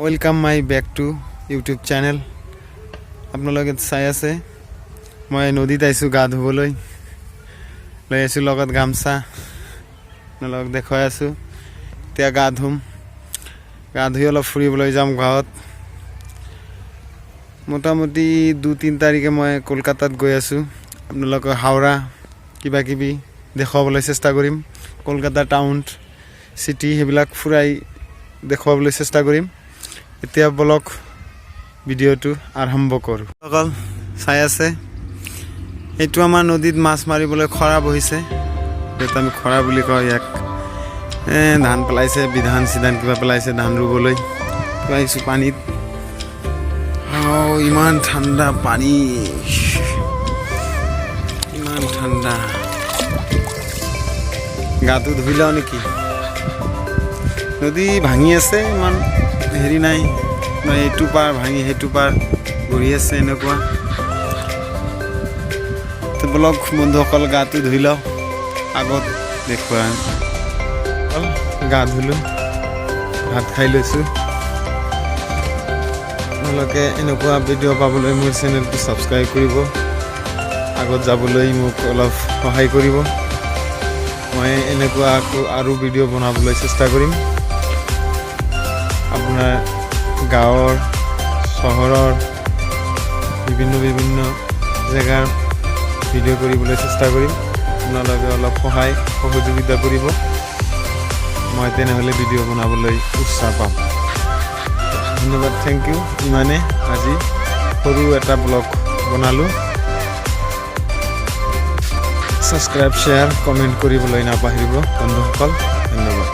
Welcome my back to YouTube channel. আপোনালোকে চাই আছে মই নদীত আইছোঁ গা ধুবলৈ, লৈ আছোঁ লগত গামছা, আপোনালোকক দেখুৱাই আছোঁ। এতিয়া গা ধুম, গা ধুই অলপ ফুৰিবলৈ যাম গাঁৱত। মোটামুটি 2-3 তাৰিখে মই কলকাতাত গৈ আছোঁ। আপোনালোকক হাওৰা কিবা কিবি দেখুৱাবলৈ চেষ্টা কৰিম। কলকাতা টাউন চিটি সেইবিলাক ফুৰাই দেখুৱাবলৈ চেষ্টা কৰিম। এতিয়া বলক ভিডিঅ'টো আৰম্ভ কৰোঁ। অকল চাই আছে, এইটো আমাৰ নদীত মাছ মাৰিবলৈ খৰা বহিছে, যিহেতু আমি খৰা বুলি কওঁ ইয়াক। ধান পেলাইছে, বিধান চিধান কিবা পেলাইছে ধান ৰুবলৈ। আহিছোঁ পানীত, ইমান ঠাণ্ডা পানী, ইমান ঠাণ্ডা। গাটো ধুই লওঁ নেকি? নদী ভাঙি আছে, ইমান হেৰি নাই, এইটো পাৰ ভাঙি সেইটো পাৰ ঘূৰি আছে এনেকুৱা। বলক বন্ধুসকল গাটো ধুই লওঁ, আগত দেখুৱা। গা ধুলোঁ, ভাত খাই লৈছোঁ। আপোনালোকে এনেকুৱা ভিডিঅ' পাবলৈ মোৰ চেনেলটো ছাবস্ক্ৰাইব কৰিব, আগত যাবলৈ মোক অলপ সহায় কৰিব। মই এনেকুৱা আৰু ভিডিঅ' বনাবলৈ চেষ্টা কৰিম। আপোনাৰ গাঁৱৰ চহৰৰ বিভিন্ন জেগাৰ ভিডিঅ' কৰিবলৈ চেষ্টা কৰিম। আপোনালোকে অলপ সহায় সহযোগিতা কৰিব, মই তেনেহ'লে ভিডিঅ' বনাবলৈ উৎসাহ পাম। ধন্যবাদ, থেংক ইউ। ইমানে আজি সৰু এটা ব্লগ বনালোঁ। ছাবস্ক্ৰাইব, শ্বেয়াৰ, কমেণ্ট কৰিবলৈ নাপাহৰিব বন্ধুসকল। ধন্যবাদ।